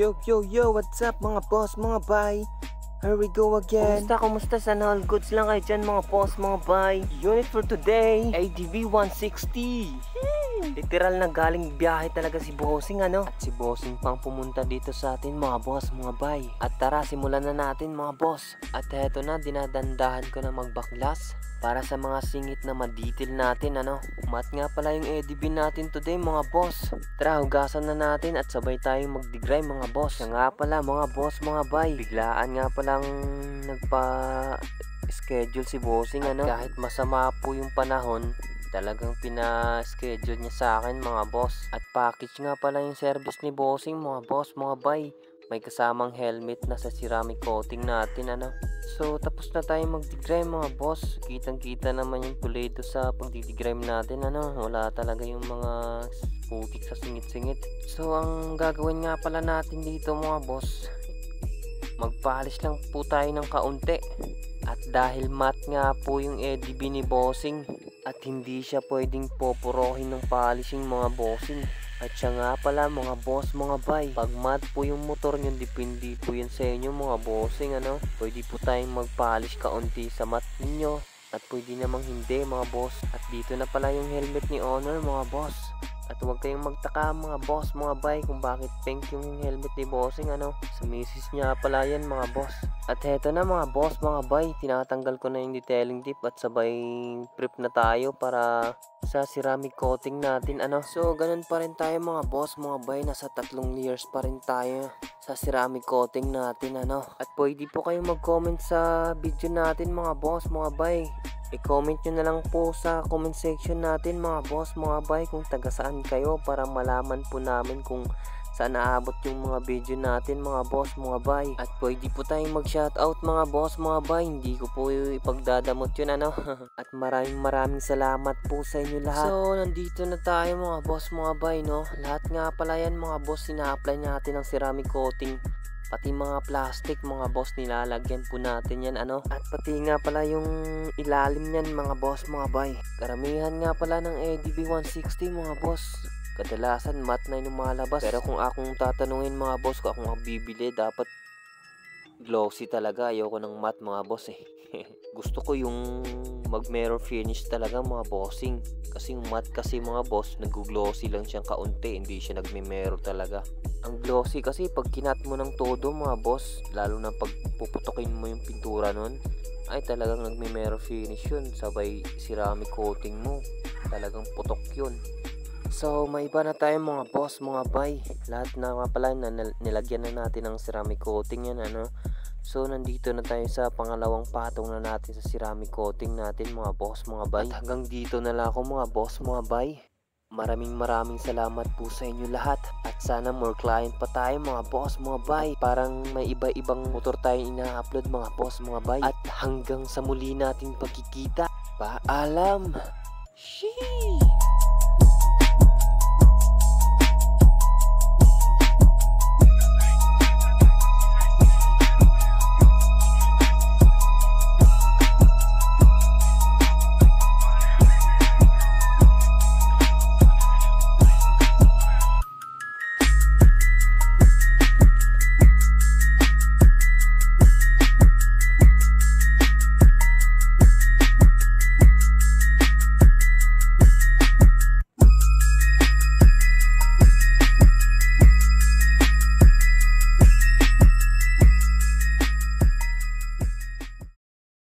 Yo, what's up mga boss, mga bay? Here we go again. Kumusta? Sana all goods lang kayo dyan mga boss, mga bay. Unit for today, ADV 160. Literal na galing biyahe talaga si Bossing ano. At si Bossing pang pumunta dito sa atin mga boss, mga bay. At tara, simulan na natin mga boss. At heto na, dinadandahan ko na magbaklas para sa mga singit na ma-detail natin ano. Umat nga pala yung ADV natin today mga boss. Tara, hugasan na natin at sabay tayong mag-degrime mga boss. Siya nga pala mga boss, mga bay. Biglaan nga palang nagpa-schedule si Bossing ano. At kahit masama po yung panahon, talagang pina-schedule niya sa akin mga boss. At package nga pala yung service ni Bossing mga boss, mga bay. May kasamang helmet na sa ceramic coating natin ano. So tapos na tayo mag-degrime mga boss. Kitang kita naman yung pulido sa pag-degrime natin ano. Wala talaga yung mga putik sa singit-singit. So ang gagawin nga pala natin dito mga boss, magpalis lang po tayo ng kaunti. At dahil matte nga po yung ADV ni Bossing at hindi siya pwedeng popurohin ng polishing mga Bossing. At siya nga pala mga boss, mga bay, pag matte po yung motor nyo, depende po yan sa inyo mga Bossing ano. Pwede po tayong mag-polish kaunti sa matte ninyo at pwede namang hindi mga boss. At dito na pala yung helmet ni Honor mga boss. At huwag kayong magtaka mga boss, mga bay, kung bakit pink yung helmet ni Bossing ano. Sa misis niya pala yan mga boss. At heto na mga boss, mga bay, tinatanggal ko na yung detailing tip at sabay prep na tayo para sa ceramic coating natin ano. So ganun pa rin tayo mga boss, mga bay, nasa 3 layers pa rin tayo sa ceramic coating natin ano. At pwede po kayong mag-comment sa video natin mga boss, mga bay. I-comment nyo na lang po sa comment section natin mga boss, mga bay, kung taga saan kayo para malaman po namin kung saan naabot yung mga video natin mga boss, mga bay. At pwede po tayong mag-shoutout mga boss, mga bay. Hindi ko po ipagdadamot yun ano. At maraming salamat po sa inyo lahat. So nandito na tayo mga boss, mga bay no. Lahat nga pala yan mga boss, sina-apply natin ng ceramic coating. Pati mga plastic mga boss, nilalagyan po natin yan ano. At pati nga pala yung ilalim yan mga boss, mga bay. Karamihan nga pala ng ADV 160 mga boss, kadalasan matte na yung lumalabas. Pero kung akong tatanungin mga boss, kung akong bibili, dapat glossy talaga. Ayoko ng matte mga boss eh. Gusto ko yung mag mirror finish talaga mga Bossing. Kasi yung matte kasi mga boss, nag-glossy lang siyang kaunti, hindi siya nagme-mirror talaga. Ang glossy kasi pag kinat mo ng todo mga boss, lalo na pag puputokin mo yung pintura nun, ay talagang nagme-mirror finish yun. Sabay ceramic coating mo, talagang putok yun. So may iba na tayo mga boss, mga bay. Lahat na nga pala na nilagyan na natin ng ceramic coating yan ano. So nandito na tayo sa pangalawang patong na natin sa ceramic coating natin mga boss, mga bay. At hanggang dito na lang ako mga boss, mga bay. Maraming salamat po sa inyo lahat. At sana more client pa tayo mga boss, mga bay. Parang may iba-ibang motor tayo ina-upload mga boss, mga bay. At hanggang sa muli nating pagkikita, paalam. Sheesh!